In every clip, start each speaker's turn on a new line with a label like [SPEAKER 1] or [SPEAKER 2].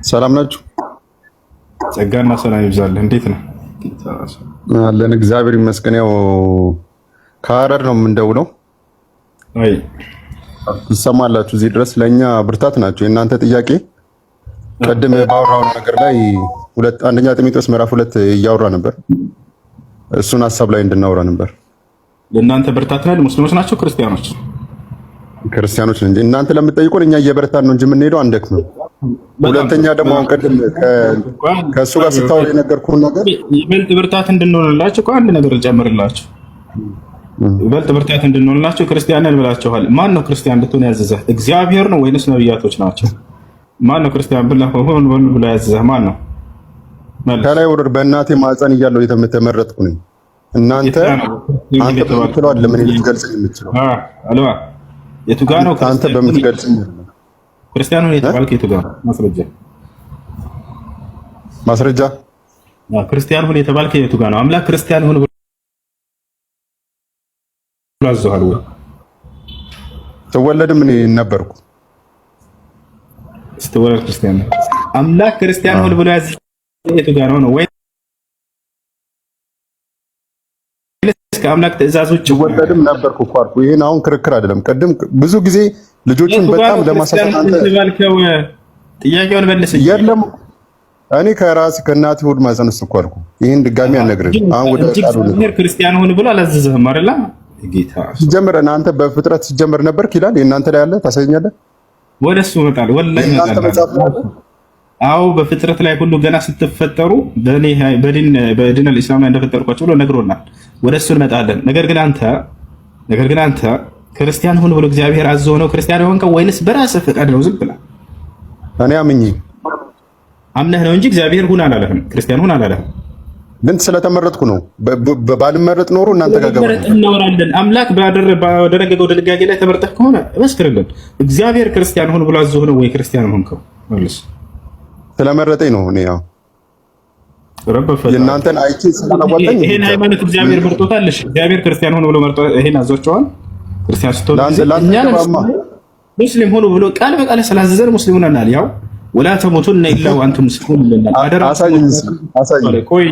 [SPEAKER 1] ሰላም ናችሁ?
[SPEAKER 2] ጸጋና ሰላም ይብዛልህ። እንዴት ነው?
[SPEAKER 1] አለን እግዚአብሔር ይመስገን። ያው ከሐረር ነው የምንደውለው።
[SPEAKER 2] አይ
[SPEAKER 1] ትሰማላችሁ? እዚህ ድረስ ለኛ ብርታት ናቸው የእናንተ ጥያቄ። ቀደም ባወራው ነገር ላይ አንደኛ ጢሞቴዎስ ምዕራፍ 2 እያወራ ነበር። እሱን ሐሳብ ላይ እንድናወራ ነበር።
[SPEAKER 2] ለእናንተ ብርታት ነው። ሙስሊሞች ናቸው
[SPEAKER 1] ክርስቲያኖች እንጂ እናንተ ለምትጠይቁን እኛ እየበረታን ነው እንጂ የምንሄደው አንደክምም። ሁለተኛ ደግሞ አሁን ቀደም ከእሱ ጋር ስታወር የነገርኩህን ነገር
[SPEAKER 2] ይበልጥ ብርታት እንድንሆንላችሁ አንድ ነገር ልጨምርላችሁ። ይበልጥ ብርታት እንድንሆንላችሁ ክርስቲያንን ብላችኋል። ማን ነው ክርስቲያን እንድትሆን ያዘዘህ? እግዚአብሔር ነው ወይንስ ነብያቶች ናቸው? ማን ነው ክርስቲያን ብላ ያዘዘህ? ማን ነው?
[SPEAKER 1] ከላይ ወረድ በእናቴ ማህፀን እያለሁ የተመረጥኩ ነኝ። አንተ በምትለው አይደለም እኔ ልትገልጽ የምትችለው
[SPEAKER 2] የቱ ጋር ነው?
[SPEAKER 1] አንተ በምትገልጽ
[SPEAKER 2] ክርስቲያን ሆነ የተባልክ የቱ ጋር ነው?
[SPEAKER 1] ማስረጃ
[SPEAKER 2] ክርስቲያን ሆነ የተባልክ የቱ ጋር ነው? አምላክ ክርስቲያን ሆነ ብሎ አዘዋል ወይ?
[SPEAKER 1] ተወለድም እኔ ነበርኩ።
[SPEAKER 2] ስትወለድ ክርስቲያን ነው። አምላክ ክርስቲያን ሆነ ብሎ ያዘ የቱ ጋር ነው? ወይ ከአምላክ ትእዛዞች
[SPEAKER 1] ወለድም ነበርኩ እኮ አልኩ። ይሄን አሁን ክርክር አይደለም። ቀደም ብዙ ጊዜ ልጆችን በጣም ለማሳሳት አንተ
[SPEAKER 2] ጥያቄውን መልስ።
[SPEAKER 1] የለም እኔ ከራስ ከእናቴ ሆድ ማህፀን ውስጥ እኮ አልኩ። ይሄን ድጋሚ አልነግርህም። አሁን ወደ ቃሉ ነው።
[SPEAKER 2] ክርስቲያን ሆነ ብሎ አላዘዘህም አይደል? ጌታ
[SPEAKER 1] ሲጀምር አንተ በፍጥረት ሲጀምር ነበርክ ይላል። የእናንተ ላይ ያለ ታሳየኛለህ።
[SPEAKER 2] ወደሱ መጣል ወላሂ መጣል። አዎ በፍጥረት ላይ ሁሉ ገና ስትፈጠሩ በዲን አልኢስላም ላይ እንደፈጠርኳቸው ብሎ ነግሮናል። ወደሱ እንመጣለን። ነገር ግን አንተ ክርስቲያን ሁን ብሎ እግዚአብሔር አዞ ነው ክርስቲያን የሆንከው ወይንስ በራስህ ፈቃድ ነው? ዝም ብለህ
[SPEAKER 1] እኔ
[SPEAKER 2] አምነህ ነው እንጂ እግዚአብሔር ሁን አላለህም፣ ክርስቲያን ሁን አላለህም።
[SPEAKER 1] ግን ስለተመረጥኩ ነው። ባልመረጥ ኖሮ እናንተ ጋር ገባ
[SPEAKER 2] እናወራለን። አምላክ ባደረገው ድንጋጌ ላይ ተመርጠህ ከሆነ መስክርልን። እግዚአብሔር ክርስቲያን ሁን ብሎ አዞ ነው ወይ ክርስቲያን ሆንከው? መልስ።
[SPEAKER 1] ስለመረጠኝ ነው። እኔ ያው የእናንተን አይቼ ስለናወጣኝ
[SPEAKER 2] ይሄን ሃይማኖት እግዚአብሔር መርጦታል። እሺ እግዚአብሔር ክርስቲያን ሆኖ ብሎ መርጦ ይሄን አዟቸዋል። ክርስቲያን ስትሆኑ ሙስሊም ሆኖ ብሎ ቃል በቃል ስላዘዘን ሙስሊም ሆነናል። ያው ወላ ተሞቱነ ኢላ ወአንቱም ሙስሊሙን ለና አደራ። አሳየኝ። ቆይ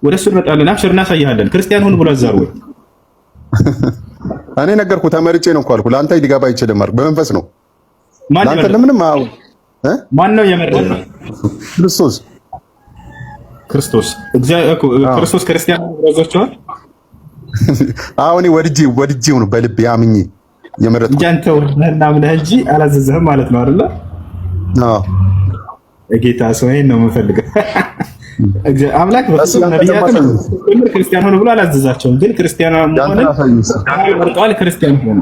[SPEAKER 2] ወደ እሱ እንመጣለን። አብሽር እናሳይሃለን። ክርስቲያን ሆኖ ብሎ አዛሩ ወይ?
[SPEAKER 1] እኔ ነገርኩህ። ተመርጬ ነው እኮ አልኩህ። ለአንተ ሊገባ አይችልም። አርግ በመንፈስ ነው። ለአንተ ለምንም
[SPEAKER 2] ማን ነው የመረጠው? ክርስቶስ ክርስቶስ ክርስቲያን ወዘቸዋል።
[SPEAKER 1] አሁን ወድጄው ነው በልብ ያምኜ የመረጥኩት
[SPEAKER 2] እንጂ አንተ ወደህና ምነህ እንጂ አላዘዘህም ማለት ነው አይደለ? አዎ ጌታ ሰው ይሄን ነው የምፈልገው። አምላክ በፍጹም ነብያትን ክርስቲያን ሆነ ብሎ አላዘዛቸውም። ግን ክርስቲያን ሆነ መርጠዋል። ክርስቲያን ሆነ።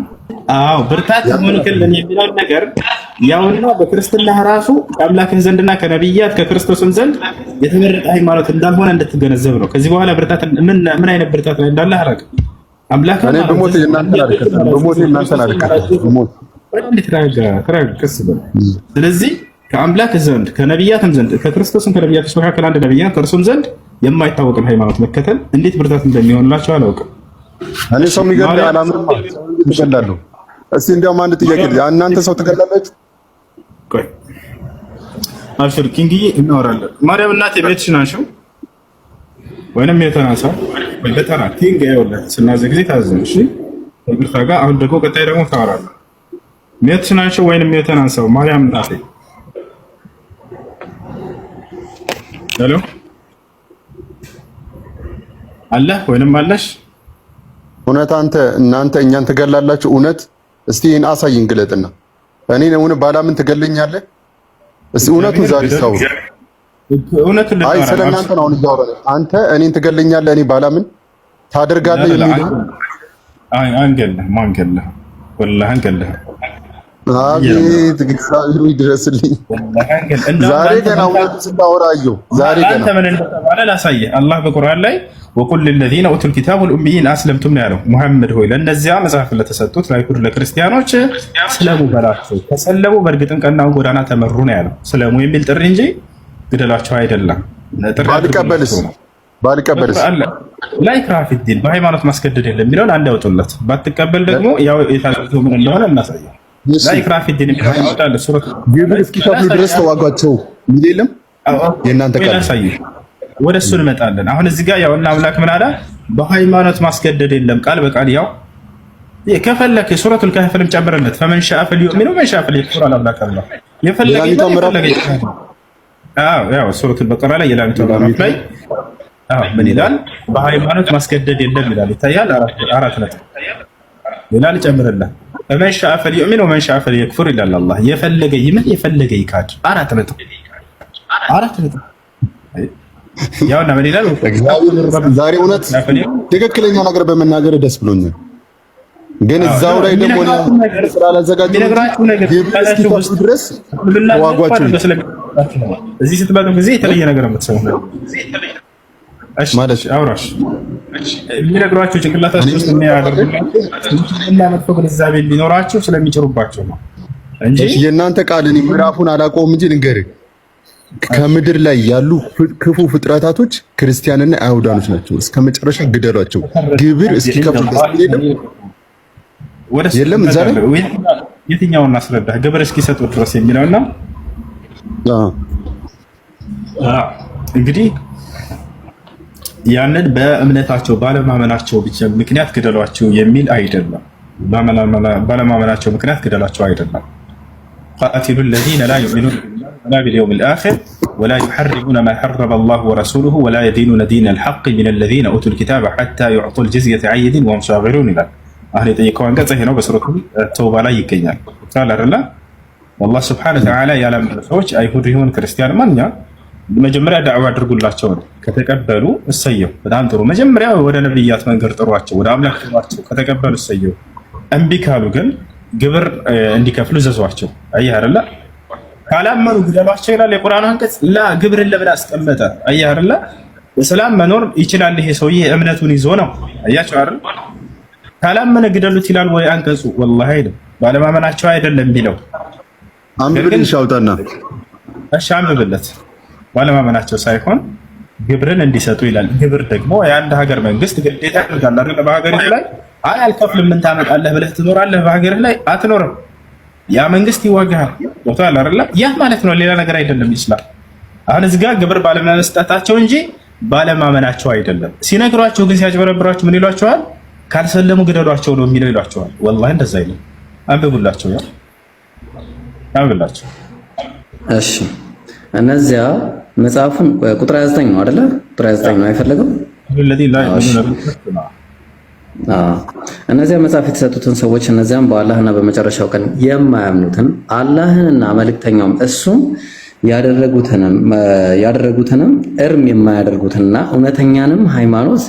[SPEAKER 2] አዎ ብርታት ሆነከልን የሚለው ነገር ያውና በክርስትና ራሱ ከአምላክህ ዘንድና ከነብያት ከክርስቶስም ዘንድ የተመረጠ ሃይማኖት እንዳልሆነ እንድትገነዘብ ነው። ከዚህ በኋላ ብርታት ምን አይነት ብርታት ላይ እንዳለ አላውቅም። አምላክ
[SPEAKER 1] እኔ በሞት እናንተን አልከተልም። በሞት እናንተን አልከተልም።
[SPEAKER 2] ስለዚህ ከአምላክ ዘንድ ከነብያትም ዘንድ ከክርስቶስም ከነብያቶች መካከል አንድ ነብያ ከእርሱም ዘንድ የማይታወቅን ሃይማኖት መከተል እንዴት ብርታት እንደሚሆንላቸው አላውቅም።
[SPEAKER 1] እኔ ሰው የሚገድል አላምንም። ትገላለሁ። እስቲ እንዲያውም አንድ ጥያቄ እናንተ ሰው ትገላላችሁ?
[SPEAKER 2] ቆይ አብሽር ኪንግዬ እናወራለን። ማርያም እናቴ ቤትሽ ናቸው ወይንም የተናሳ ወይ በተራ ኪንግ ያውላ ስናዘ ጊዜ ታዘን። እሺ ይቅርታ ጋር አሁን ደግሞ ቀጣይ ደግሞ ታወራለህ። ቤትሽ ናቸው ወይንም የተናሳው ማርያም እናቴ ሄሎ አለ ወይንም አለሽ?
[SPEAKER 1] እውነት እናንተ እኛን ትገላላችሁ? እውነት እስቲ ይሄን አሳይን ግለጥና እኔ ነው ባላምን ትገለኛለህ? እስቲ እውነቱን ዛሬ ታው አይ ስለናንተ ነው አሁን አንተ እኔን ትገለኛለህ እኔ ባላምን ታደርጋለህ የሚለው
[SPEAKER 2] አይ አንገለህ ወላሂ አንገለህ
[SPEAKER 1] አቤት እግዚአብሔር ይድረስልኝ። ዛሬ ገና እውነቱን ስታወራየው ዛሬ ገና
[SPEAKER 2] አንተ ምን እንደተባለ ላሳየህ። አላህ በቁርአን ላይ ወቁል ለለዚነ ኡቱል ኪታብ ወልኡሚይን አስለምቱም ነው ያለው። ሙሐመድ ሆይ ለእነዚያ መጽሐፍ ለተሰጡት ለአይሁድ ለክርስቲያኖች ስለሙ በላቸው። ተሰለሙ በእርግጥም ቀናውን ጎዳና ተመሩ ነው ያለው። ስለሙ የሚል ጥሪ እንጂ ግደላቸው አይደለም።
[SPEAKER 1] ባልቀበልስ
[SPEAKER 2] ላይ ክራፊዲን በሃይማኖት ማስገደድ የለም የሚለውን አንድ ያውጡለት። ባትቀበል ደግሞ ያው የታዘዘው ምን እንደሆነ እናሳየው። ላይ ክራፊዲን የሚለው ያወጣል። ሱረት
[SPEAKER 1] ግብር እስኪከፍሉ ድረስ ተዋጓቸው። ምን የለም የእናንተ ቃል
[SPEAKER 2] ወደ እሱ እንመጣለን። አሁን እዚህ ጋር ያውና አምላክ ምን አለ? በሃይማኖት ማስገደድ የለም። ቃል በቃል ያው ከፈለክ ሱረቱል ካህፍንም ጨምረለት ፈመን ሻአ ፈሊዩእሚን ወመን ሻአ ፈሊየክፉር አላህ የፈለገ ያው ሱረቱል በቀራ ላይ የላሚቱ ምዕራፍ ላይ ምን ይላል? በሃይማኖት ማስገደድ የለም ይላል። ይታያል። አራት ነጥብ ሌላ ልጨምርልህ። ፈመን ሻአ ፈሊዩእሚን ወመን ሻአ ፈሊየክፉር ይላል አላህ። የፈለገ ይመን የፈለገ ይካድ። አራት ነጥብ ያውና ምን ይላል?
[SPEAKER 1] ዛሬ እውነት ትክክለኛ ነገር በመናገር ደስ ብሎኛል። ግን እዛው ላይ ደግሞ ስላላዘጋጁ ድረስ ተዋጓችሁ
[SPEAKER 2] እዚህ ስትመጡ ጊዜ የተለየ ነገር የምትሰሙ ማለት አውራሽ የሚነግሯችሁ ጭንቅላታችሁ ውስጥ የሚያደርጉላችሁ እና መጥፎ ግንዛቤ ሊኖራችሁ ስለሚጭሩባቸው ነው እንጂ
[SPEAKER 1] የእናንተ ቃል እኔ ምዕራፉን አላውቀውም እንጂ ልንገርህ፣ ከምድር ላይ ያሉ ክፉ ፍጥረታቶች ክርስቲያንና አይሁዳኖች ናቸው። እስከ መጨረሻ ግደሏቸው፣ ግብር እስኪከፍሉ ድረስ የለም እዛ ላይ
[SPEAKER 2] የትኛውን እናስረዳህ? ግብር እስኪሰጡ ድረስ የሚለውና እንግዲህ ያንን በእምነታቸው ባለማመናቸው ብቻ ምክንያት ግደሏቸው የሚል አይደለም። ባለማመናቸው ምክንያት ግደሏቸው አይደለም። ቃቲሉ الذين لا يؤمنون بالله باليوم الآخر ولا يحرمون ما حرم الله ورسوله ولا يدينون دين الحق من الذين أوتوا الكتاب حتى يعطوا الجزية عن يد وهم صاغرون ይላል። አሁን የጠየቀው አንቀጽ ይሄ ነው። በሱረቱ ተውባ ላይ ይገኛል። ታላ አይደለ? والله سبحانه وتعالى ያላመኑ ሰዎች አይሁድ ይሁን ክርስቲያን ማንኛ መጀመሪያ ዳዕዋ አድርጉላቸው ነው። ከተቀበሉ እሰየው፣ በጣም ጥሩ። መጀመሪያ ወደ ነብያት መንገድ ጥሯቸው፣ ወደ አምላክ ጥሯቸው። ከተቀበሉ እሰየው። እምቢ ካሉ ግን ግብር እንዲከፍሉ ዘዟቸው። አየህ አይደለ? ካላመኑ ግደሏቸው ይላል የቁርአን አንቀጽ። ላ ግብርን ለምን አስቀመጠ? አየህ አይደለ? እስላም መኖር ይችላል ይሄ ሰውዬ እምነቱን ይዞ ነው። አያቸው አይደል? ካላመነ ግደሉት ይላል ወይ አንቀጹ? ወላሂ አይደለም፣ ባለማመናቸው አይደለም ቢለው
[SPEAKER 1] አንብብልሽ አውጣና
[SPEAKER 2] እሺ አንብብለት። ባለማመናቸው ሳይሆን ግብርን እንዲሰጡ ይላል። ግብር ደግሞ የአንድ ሀገር መንግስት ግዴታ ያደርጋል አይደል? በሀገሪቱ ላይ አይ አልከፍልም ምን ታመጣለህ ብለህ ትኖራለህ? በሀገርህ ላይ አትኖርም። ያ መንግስት ይዋጋሃል። ወጣል አይደል? ያ ማለት ነው፣ ሌላ ነገር አይደለም። ይችላል አሁን እዚህ ጋር ግብር ባለመስጠታቸው እንጂ ባለማመናቸው አይደለም። ሲነግሯቸው ግን ሲያጭበረብሯቸው ምን ይሏቸዋል? ካልሰለሙ ግደሏቸው ነው የሚለው ይሏቸዋል። ወላሂ እንደዛ አይደለም። አንብቡላቸው፣ ያ አንብቡላቸው።
[SPEAKER 3] እሺ እነዚያ መጽሐፉን ቁጥር 29 ነው አይደለ? ቁጥር 29 ነው አይፈለገው። እነዚያ መጽሐፍ የተሰጡትን ሰዎች እነዚያም በአላህና በመጨረሻው ቀን የማያምኑትን አላህንና መልእክተኛውም እሱም ያደረጉትንም እርም የማያደርጉትንና እውነተኛንም ሃይማኖት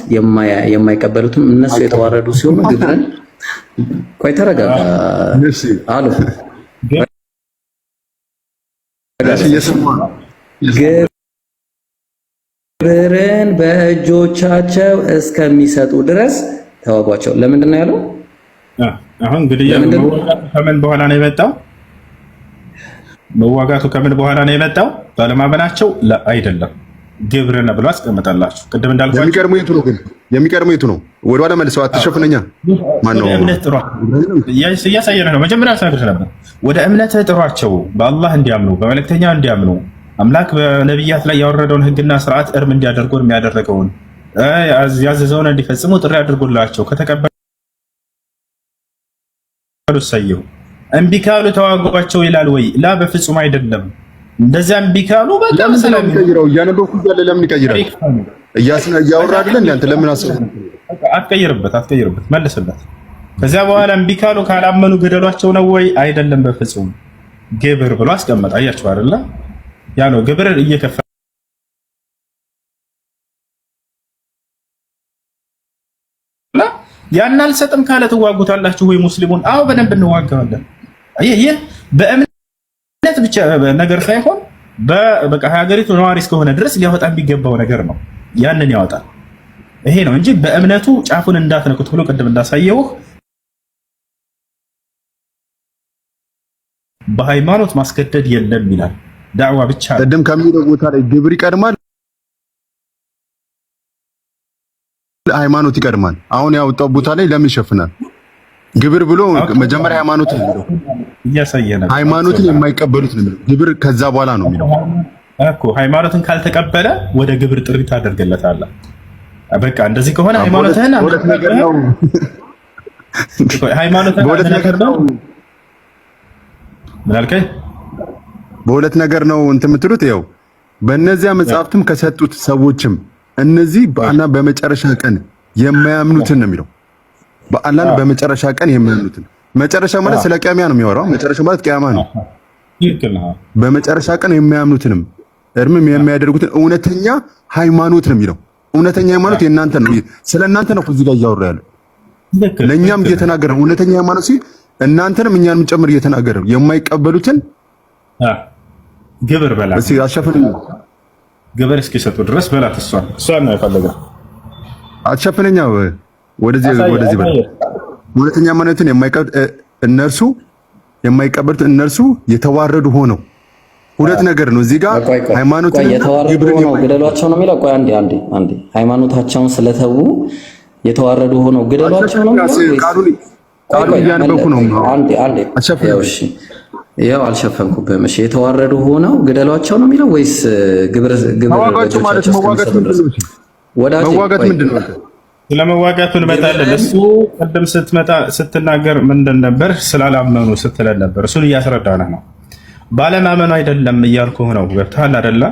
[SPEAKER 3] የማይቀበሉትን እነሱ የተዋረዱ ሲሆኑ ግብርን ቆይ ተረጋጋ አሉ ግብርን በእጆቻቸው እስከሚሰጡ ድረስ ተዋጓቸው። ለምንድን ነው ያለው?
[SPEAKER 2] አሁን እንግዲህ ከምን በኋላ ነው የመጣው? መዋጋቱ ከምን በኋላ ነው የመጣው? ባለማመናቸው አይደለም። ግብርን ብሎ አስቀምጣላችሁ። ቅድም እንዳልኳችሁ
[SPEAKER 1] የሚቀርመው የቱ ነው? ወደ ኋላ መልሰው አትሸፍነኛ። ማን ነው
[SPEAKER 2] እምነት ጥሯ እያሳየነ ነው። መጀመሪያ ሳይሆን ነበር ወደ እምነት ጥሯቸው፣ በአላህ እንዲያምኑ፣ በመልእክተኛ እንዲያምኑ፣ አምላክ በነብያት ላይ ያወረደውን ህግና ስርዓት እርም እንዲያደርጉ የሚያደረገውን ያዘዘውን እንዲፈጽሙ ጥሪ አድርጉላቸው። ከተቀበሉ ሰየው። እምቢ ካሉ ተዋጓቸው ይላል ወይ? ላ በፍጹም አይደለም። እንደዛ እምቢ ካሉ በቃ ሰላም
[SPEAKER 1] ይቀይራው። እያነበብኩ ያለ ለምን ይቀይራል? እያወራ አይደለ እንዴ? ለምን አስበው?
[SPEAKER 2] አትቀይርበት፣ መልስለት። ከዚያ በኋላ እምቢ ካሉ ካላመኑ ገደሏቸው ነው ወይ? አይደለም በፍጹም። ግብር ብሎ አስቀመጠ። አያችሁ አይደለ? ያ ነው ግብር እየከፈለ ያን አልሰጥም ካለ ትዋጉታላችሁ ወይ ሙስሊሙን? አዎ በደንብ እንዋጋለን። ይህ በእምነት ብቻ ነገር ሳይሆን በቃ ሀገሪቱ ነዋሪ እስከሆነ ድረስ ሊያወጣ የሚገባው ነገር ነው። ያንን ያወጣል። ይሄ ነው እንጂ በእምነቱ ጫፉን እንዳትነኩት ብሎ ቅድም እንዳሳየውህ በሃይማኖት ማስገደድ የለም ይላል። ዳዕዋ ብቻ
[SPEAKER 1] ቅድም ከሚለው ቦታ ላይ ግብር ይቀድማል፣ ሃይማኖት ይቀድማል። አሁን ያወጣው ቦታ ላይ ለምን ይሸፍናል? ግብር ብሎ መጀመሪያ ሃይማኖትን
[SPEAKER 2] እያሳየናል።
[SPEAKER 1] ሃይማኖትን የማይቀበሉት ነው ግብር ከዛ በኋላ ነው የሚለው።
[SPEAKER 2] እኮ ሃይማኖትን ካልተቀበለ ወደ ግብር ጥሪ ታደርግለታለህ። በቃ እንደዚህ ከሆነ ሃይማኖትህን
[SPEAKER 1] በሁለት ነገር ነው
[SPEAKER 2] ምን አልከኝ?
[SPEAKER 1] በሁለት ነገር ነው እንትን የምትሉት። ይኸው በእነዚያ መጽሐፍትም ከሰጡት ሰዎችም እነዚህ በአላህ በመጨረሻ ቀን የማያምኑትን ነው የሚለው። በአላህ በመጨረሻ ቀን የማያምኑትን። መጨረሻ ማለት ስለ ቂያማ ነው የሚያወራው። መጨረሻ ማለት ቂያማ ነው። በመጨረሻ ቀን የማያምኑትንም እርምም የሚያደርጉትን እውነተኛ ሃይማኖት ነው የሚለው። እውነተኛ ሃይማኖት የእናንተ ነው። ስለ እናንተ ነው እዚህ ጋር እያወራ ያለው። ለእኛም እየተናገረ ነው። እውነተኛ ሃይማኖት ሲል እናንተንም እኛንም ጭምር እየተናገረ ነው። የማይቀበሉትን
[SPEAKER 2] ግብር በላት
[SPEAKER 1] እስኪ አሸፍን፣
[SPEAKER 2] ግብር እስኪሰጡ ድረስ በላት። እሷን ነው የፈለገው።
[SPEAKER 1] አሸፍነኛ ወደዚህ በላት። እውነተኛ ሃይማኖትን የማይቀበሉት እነርሱ የተዋረዱ ሆነው ሁለት ነገር ነው እዚህ ጋር ሃይማኖትን
[SPEAKER 3] ግብርን ግደሏቸው ነው የሚለው። ቆይ አንዴ ሃይማኖታቸውን ስለተዉ የተዋረዱ ሆነው ግደሏቸው ነው የሚለው።
[SPEAKER 1] ቃሉ እያነበብኩ ነው።
[SPEAKER 3] አንዴ ያው አልሸፈንኩብህም። እሺ የተዋረዱ ሆነው ግደሏቸው ነው የሚለው ወይስ ግብር
[SPEAKER 1] መዋጋቱ ማለት መዋጋት ምንድን ነው? መዋጋት ምንድን ነው?
[SPEAKER 2] ስለመዋጋቱ እንመጣለን። እሱ ቀደም ስትናገር ምንድን ነበር? ስላላመኑ ስትለን ነበር። እሱን እያስረዳነህ ነው። ባለማመኑ አይደለም እያልኩህ ነው። ገብቶሃል አይደለ?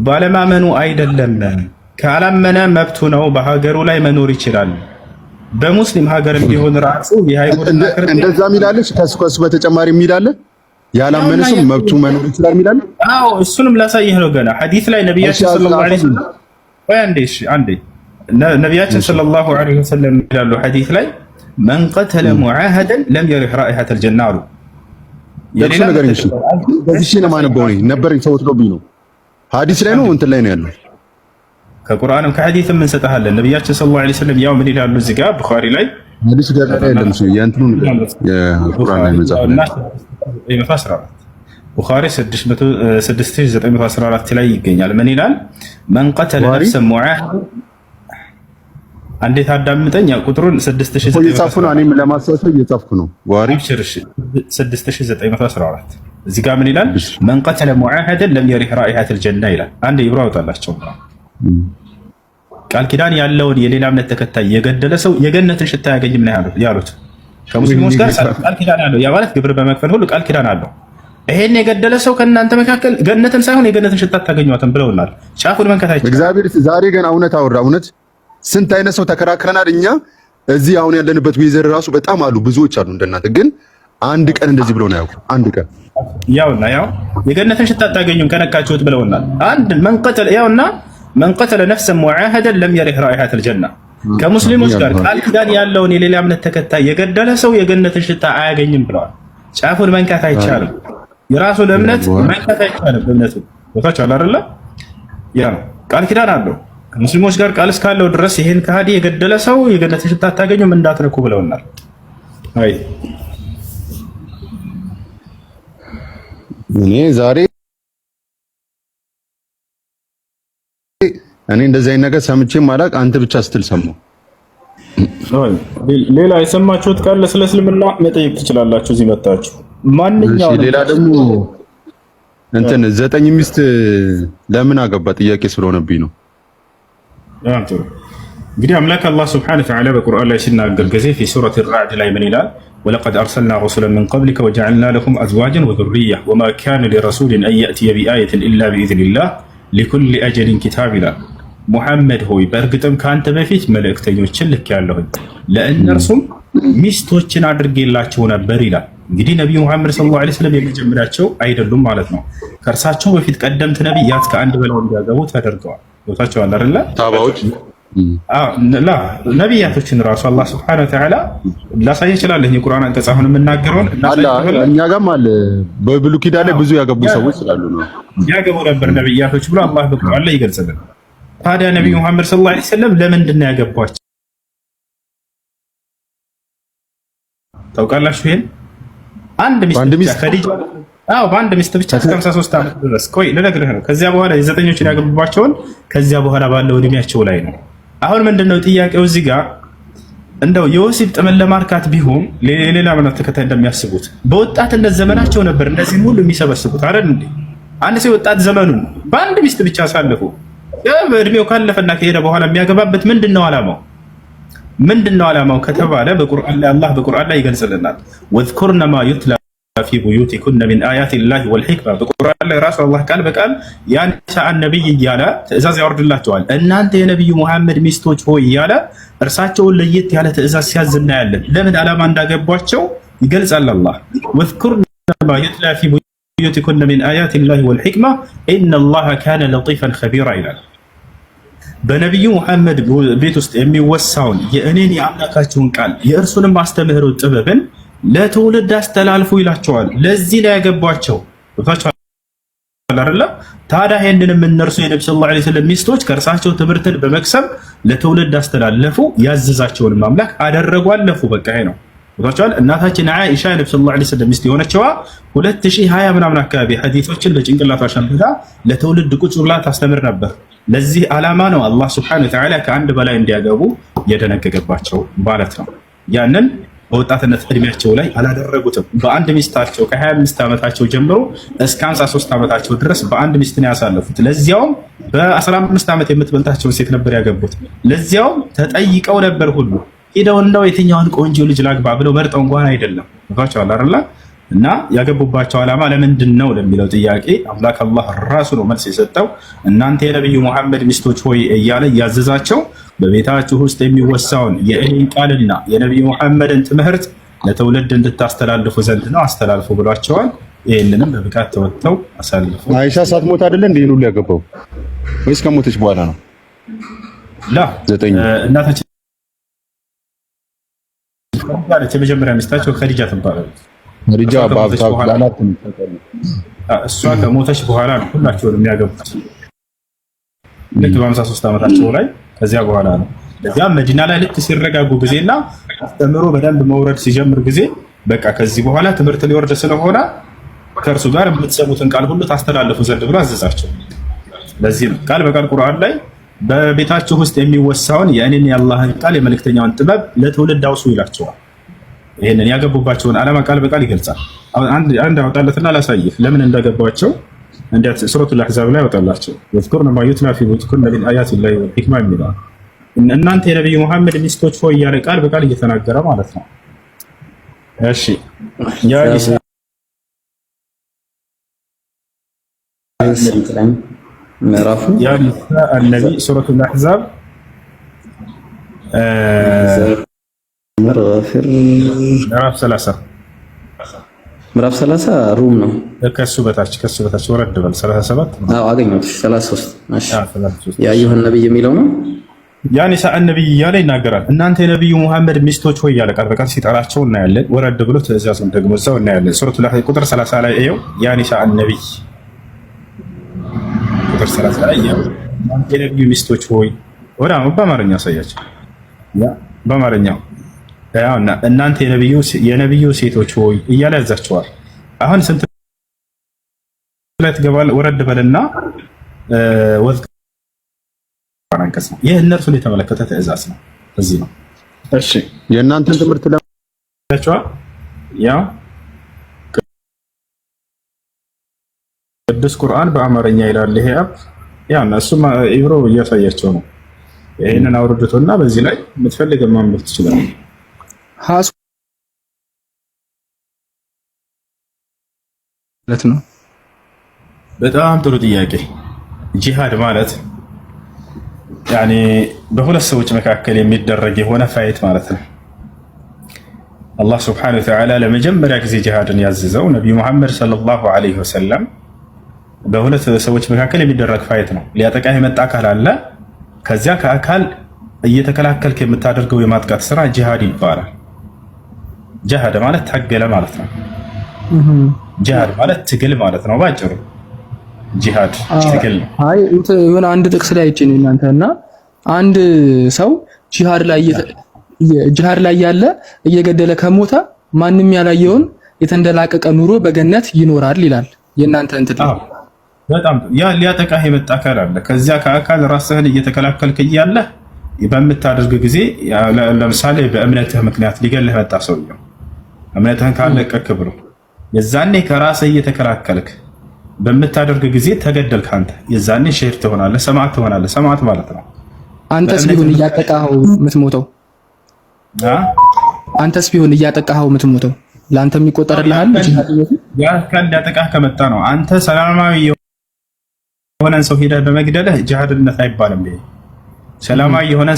[SPEAKER 2] ባለማመኑ አይደለም። ካላመነ መብቱ ነው። በሀገሩ ላይ መኖር ይችላል። በሙስሊም ሀገር ቢሆን ራሱ የሃይማኖትና
[SPEAKER 1] እንደዛ የሚላለች ከሱ በተጨማሪ የሚላለ ያላመነ ሰው መብቱ መኖር ይችላል የሚላለ።
[SPEAKER 2] አዎ እሱንም ላሳየህ ነው። ገና ሐዲስ ላይ ነብያችን ሰለላሁ ዐለይሂ ወሰለም አንዴ ነብያችን ሰለላሁ ዐለይሂ ወሰለም ይላሉ ሐዲስ ላይ መን ቀተለ ሙዓሃደን ለም የሪህ ራኢሐተል ጀና አሉ።
[SPEAKER 1] የሌላ ነገር እሺ፣ በዚህ ነው ማነበው ነበረኝ ሰው ወጥቶብኝ ነው። ሐዲስ ላይ ነው እንትን ላይ ነው ያለው።
[SPEAKER 2] ከቁርአንም ከሐዲስም እንሰጣለን። ነብያችን ሰለላሁ ዐለይሂ ወሰለም ያው ምን ይላሉ እዚህ ጋር ቡኻሪ ላይ
[SPEAKER 1] ሐዲስ ጋር አይደለም እሱ የእንትኑ የቁርአን ላይ መጽሐፍ ነው።
[SPEAKER 2] ቡኻሪ 6914 ላይ ይገኛል። ምን ይላል? መን ቀተለ ነፍሰ ሙዓሃድ እንዴት አዳምጠኝ። ቁጥሩን 6914
[SPEAKER 1] እየጻፍኩ ነው። እኔም ለማሳሰብ እየጻፍኩ ነው። ቡኻሪ
[SPEAKER 2] 6914 እዚህ ጋር ምን ይላል? መን ቀተለ ሙዓሃደን ለም የሪህ ራኢሐተል ጀና ይላል። አንዴ ይብራ አውጣላቸው። ቃል ኪዳን ያለውን የሌላ እምነት ተከታይ የገደለ ሰው የገነትን ሽታ ያገኝም ነው ያሉት። ከሙስሊሞች ጋር ቃል ኪዳን ያለው ያ ማለት ግብር በመክፈል ሁሉ ቃል ኪዳን አለው። ይሄን የገደለ ሰው ከእናንተ መካከል ገነትን ሳይሆን የገነትን ሽታ ታገኙዋትን ብለውናል። ጫፉን መንከታቸው
[SPEAKER 1] እግዚአብሔር ዛሬ ገና እውነት አወራ። እውነት ስንት አይነት ሰው ተከራክረናል። እኛ እዚህ አሁን ያለንበት ዊዘር ራሱ በጣም አሉ፣ ብዙዎች አሉ እንደናንተ። ግን አንድ ቀን እንደዚህ ብለው ነው ያውቁ። አንድ ቀን
[SPEAKER 2] ያውና የገነትን ሽታ ታገኙም ከነካችሁት ብለውናል። አንድ መንቀተል ያውና መን ቀተለ ነፍሰን ሙዓሃደን ለም የሪህ ራኢሐተል ጀና ከሙስሊሞች ጋር ቃል ኪዳን ያለውን የሌላ እምነት ተከታይ የገደለ ሰው የገነትን ሽታ አያገኝም ብለዋል። ጫፉን መንካት አይቻልም። የራሱን እምነት መንካት አይቻልም። እምነቱ ቦታቸው አለ አይደለ? ያ ቃል ኪዳን አለው ከሙስሊሞች ጋር ቃል እስካለው ድረስ ይሄን ከሃዲ የገደለ ሰው የገነትን ሽታ አታገኙም እንዳትነኩ ብለውናል። አይ
[SPEAKER 1] እኔ እንደዚህ አይነት ነገር ሰምቼም አላቅ። አንተ ብቻ ስትል ሰማሁ።
[SPEAKER 2] ሌላ የሰማችሁት ካለ ስለ እስልምና መጠየቅ ትችላላችሁ እዚህ መጣችሁ። ማንኛውም
[SPEAKER 1] ሌላ ደግሞ እንትን 9 ሚስት ለምን አገባ ጥያቄ ስለሆነብኝ ነው።
[SPEAKER 2] እንግዲህ አምላክ አላህ ሱብሓነሁ ወተዓላ በቁርአን ላይ ሲናገር ጊዜ في سورة الرعد ላይ ምን ይላል? ولقد أرسلنا رسلا من قبلك وجعلنا لهم أزواجا وذرية وما كان لرسول أن يأتي بآية إلا بإذن الله لكل أجل كتاب ይላል። ሙሐመድ ሆይ በእርግጥም ከአንተ በፊት መልእክተኞችን ልኬያለሁኝ ለእነርሱም ሚስቶችን አድርጌላቸው ነበር ይላል። እንግዲህ ነቢዩ ሙሐመድ ሰለላሁ ዐለይሂ ወሰለም የመጀመሪያቸው አይደሉም ማለት ነው። ከእርሳቸው በፊት ቀደምት ነቢያት ከአንድ በላይ እንዲያገቡ ተደርገዋል። ቦታቸዋል አይደለ?
[SPEAKER 1] ታባዎች
[SPEAKER 2] ነቢያቶችን ራሱ አላህ ሱብሓነሁ ወተዓላ ላሳይ ይችላል። የቁርአን አንቀጽ አሁን የምናገረውን
[SPEAKER 1] እኛ ጋርም አለ። በብሉይ ኪዳን ላይ ብዙ ያገቡ ሰዎች ስላሉ ነው
[SPEAKER 2] ያገቡ ነበር ነቢያቶች ብሎ አላህ በቁርአን ላይ ይገልጽልን። ታዲያ ነቢዩ ሙሐመድ ሰለላሁ ዐለይሂ ወሰለም ለምንድን ነው ያገቧቸው? ታውቃላችሁ? ይሄን አንድ ሚስት ኸዲጃ በአንድ ሚስት ብቻ 53 ዓመት ድረስ ቆይ ልነግርህ ነው። ከዚያ በኋላ የዘጠኞችን ያገቡባቸውን ከዚያ በኋላ ባለው እድሜያቸው ላይ ነው። አሁን ምንድነው ጥያቄው እዚህ ጋር እንደው የወሲብ ጥምን ለማርካት ቢሆን ሌላ እምነት ተከታይ እንደሚያስቡት በወጣትነት ዘመናቸው ነበር እንደዚህ ሁሉ የሚሰበስቡት አይደል እንዴ? አንድ ሰው ወጣት ዘመኑን በአንድ ሚስት ብቻ አሳልፎ እድሜው ካለፈና ከሄደ በኋላ የሚያገባበት ምንድነው ዓላማው? ምንድነው ዓላማው ከተባለ በቁርአን ላይ አላህ በቁርአን ላይ ይገልጽልናል። ወዝኩርነ ማ ዩትላ ፊ ቡዩቲኩነ ሚን አያቲ ላሂ ወልሒክማ። በቁርአን ላይ ራሱ አላህ ቃል በቃል ያ ኒሳአን ነቢይ እያለ ትእዛዝ ያወርድላቸዋል። እናንተ የነቢዩ ሙሐመድ ሚስቶች ሆይ እያለ እርሳቸውን ለየት ያለ ትእዛዝ ሲያዝ እናያለን። ለምን ዓላማ እንዳገቧቸው ይገልጻል አላህ። ወዝኩርነ ማ ዩትላ ፊ ቡዩቲኩነ ሚን አያቲ ላሂ ወልሒክማ ኢነላሃ ካነ ለጢፈን ኸቢራ ይላል። በነቢዩ ሙሐመድ ቤት ውስጥ የሚወሳውን የእኔን የአምላካችሁን ቃል የእርሱንም አስተምህሮ ጥበብን ለትውልድ አስተላልፉ ይላቸዋል። ለዚህ ላይ ያገቧቸው አይደለም። ታዲያ ይሄንንም እነርሱ የነብዩ ሰለላሁ ዐለይሂ ወሰለም ሚስቶች ከእርሳቸው ትምህርትን በመቅሰም ለትውልድ አስተላለፉ፣ ያዘዛቸውን አምላክ አደረጉ፣ አለፉ። በቃ ይሄ ነው። እናታችን አይሻ የነብዩ ሰለላሁ ዐለይሂ ወሰለም ሚስት የሆነችዋ 2020 ምናምን አካባቢ ሐዲሶችን በጭንቅላቷ ሸምድዳ ለትውልድ ቁጭ ብላ ታስተምር ነበር። ለዚህ ዓላማ ነው አላህ ሱብሓነሁ ወተዓላ ከአንድ በላይ እንዲያገቡ የደነገገባቸው ማለት ነው። ያንን በወጣትነት እድሜያቸው ላይ አላደረጉትም። በአንድ ሚስታቸው ከ25 ዓመታቸው ጀምሮ እስከ 53 ዓመታቸው ድረስ በአንድ ሚስት ነው ያሳለፉት። ለዚያውም በ15 ዓመት የምትበልጣቸውን ሴት ነበር ያገቡት። ለዚያውም ተጠይቀው ነበር ሁሉ ሄደው እንደው የትኛውን ቆንጆ ልጅ ላግባ ብለው መርጠው እንኳን አይደለም። ባቻው አይደለ እና ያገቡባቸው ዓላማ ለምንድን ነው ለሚለው ጥያቄ አምላክ አላህ ራሱ ነው መልስ የሰጠው። እናንተ የነብዩ መሐመድ ሚስቶች ሆይ እያለ ያዘዛቸው በቤታችሁ ውስጥ የሚወሳውን የእኔን ቃልና የነብዩ መሐመድን ትምህርት ለትውልድ እንድታስተላልፉ ዘንድ ነው አስተላልፉ ብሏቸዋል። ይህንንም በብቃት ተወጥተው አሳልፉ።
[SPEAKER 1] አይሻ ሳትሞት አይደለ እንዴ ሁሉ ያገባው ወይስ ከሞተች በኋላ ነው?
[SPEAKER 2] ላ እናታችን የመጀመሪያ ሚስታቸው ኸዲጃ ትባላለች። ኸዲጃ እሷ ከሞተች በኋላ ነው ሁላቸውን የሚያገቡት። ልክ በ53 ዓመታቸው ላይ ከዚያ በኋላ ነው። ለዚያም መዲና ላይ ልክ ሲረጋጉ ጊዜና አስተምሮ በደንብ መውረድ ሲጀምር ጊዜ በቃ ከዚህ በኋላ ትምህርት ሊወርድ ስለሆነ ከእርሱ ጋር የምትሰሙትን ቃል ሁሉ ታስተላልፉ ዘንድ ብሎ አዘዛቸው። ለዚህ ነው ቃል በቃል ቁርአን ላይ በቤታችሁ ውስጥ የሚወሳውን የእኔን የአላህን ቃል የመልእክተኛውን ጥበብ ለትውልድ አውሱ ይላቸዋል። ይሄንን ያገቡባቸውን ዓላማ ቃል በቃል ይገልጻል። አንድ አወጣለትና ላሳይህ ለምን እንዳገባቸው። እንዴት ሱረቱል አሕዛብ ላይ አወጣላቸው። ወዝኩርነ ማ ዩትላ ፊ ቡዩቲኩነ ሚን አያቲ ላሂ ወልሒክማ የሚለው እናንተ የነብዩ መሐመድ ሚስቶች ሆይ እያለ ቃል በቃል እየተናገረ ማለት ነው። እሺ ያ ኒሳ ምዕራፍ ያ ኒሳ አልነቢ ሱረቱል አሕዛብ ምዕራፍ 30 ምዕራፍ 30 ሩም ነው። ከሱ በታች ወረድ በል 37
[SPEAKER 3] አዎ አገኘሁት። 33 እሺ 33 ያ አዩሀ ነብይ የሚለው ነው።
[SPEAKER 2] ያ ኒሳ ነብይ እያለ ይናገራል። እናንተ የነብዩ መሐመድ ሚስቶች ሆይ እያለ ቃል በቃል ሲጠራቸው እናያለን። ወረድ ብሎ ትእዛዙን ደግሞ እዛው እናያለን። ሱረቱል አሕዛብ ቁጥር 30 ላይ ይኸው ያ ኒሳ ነብይ ቁጥር 30 ላይ ይኸው እናንተ የነብዩ ሚስቶች ሆይ ወዳ በአማርኛ ያሳያቸው ያ በአማርኛው ያውና እናንተ የነብዩ ሴቶች ሆይ እያለ ያዛቸዋል። አሁን ስንት ላይ ትገባል? ወረድ በልና ወዝከራንከስ ይህ እነርሱን የተመለከተ ትእዛዝ ነው። እዚህ ነው። እሺ
[SPEAKER 1] የእናንተን ትምህርት
[SPEAKER 2] ለማቻ ያው ቅዱስ ቁርአን በአማርኛ ይላል። ይሄ አብ ያው እሱም ኢብሮ እያሳያቸው ነው። ይሄንን አውርዱትና በዚህ ላይ የምትፈልገው ማንበብ ትችላለህ። ነው። በጣም ጥሩ ጥያቄ። ጂሃድ ማለት ያኔ በሁለት ሰዎች መካከል የሚደረግ የሆነ ፋይት ማለት ነው። አላህ ሱብሓነሁ ወተዓላ ለመጀመሪያ ጊዜ ጂሃድን ያዘዘው ነብዩ መሐመድ ሰለላሁ ዐለይሂ ወሰለም በሁለት ሰዎች መካከል የሚደረግ ፋይት ነው። ሊያጠቃ የመጣ አካል አለ። ከዚያ ከአካል እየተከላከልክ የምታደርገው የማጥቃት ስራ ጂሃድ ይባላል። ጂሃድ ማለት ታገለ ማለት ነው። ጂሃድ ማለት ትግል ማለት ነው። ባጭሩ ጂሃድ ትግል ነው።
[SPEAKER 4] አይ የሆነ አንድ ጥቅስ ላይ አይቼ ነው እናንተና አንድ ሰው ጂሃድ ላይ ያለ እየገደለ ከሞተ ማንም ያላየውን የተንደላቀቀ ኑሮ በገነት ይኖራል ይላል። የእናንተ እንትን
[SPEAKER 2] በጣም ያ ሊያጠቃህ የመጣ አካል አለ። ከዚያ ከአካል ራስህን እየተከላከልክ እያለ በምታደርግ ጊዜ ለምሳሌ በእምነትህ ምክንያት ሊገልህ መጣ ሰውየው እምነትህን ካለቀክ ብሎ የዛኔ ከራስህ እየተከላከልክ በምታደርግ ጊዜ ተገደልክ አንተ። የዛኔ ሸሂድ ትሆናለህ፣ ሰማዕት ትሆናለህ። ሰማዕት ማለት ነው።
[SPEAKER 4] አንተስ ቢሆን እያጠቃኸው የምትሞተው አንተስ ቢሆን እያጠቃኸው የምትሞተው ለአንተ የሚቆጠርልሃል?
[SPEAKER 2] ያ ካል ያጠቃህ ከመጣ ነው። አንተ ሰላማዊ የሆነን ሰው ሄደህ በመግደልህ ጂሃድነት አይባልም። ሰላማዊ የሆነ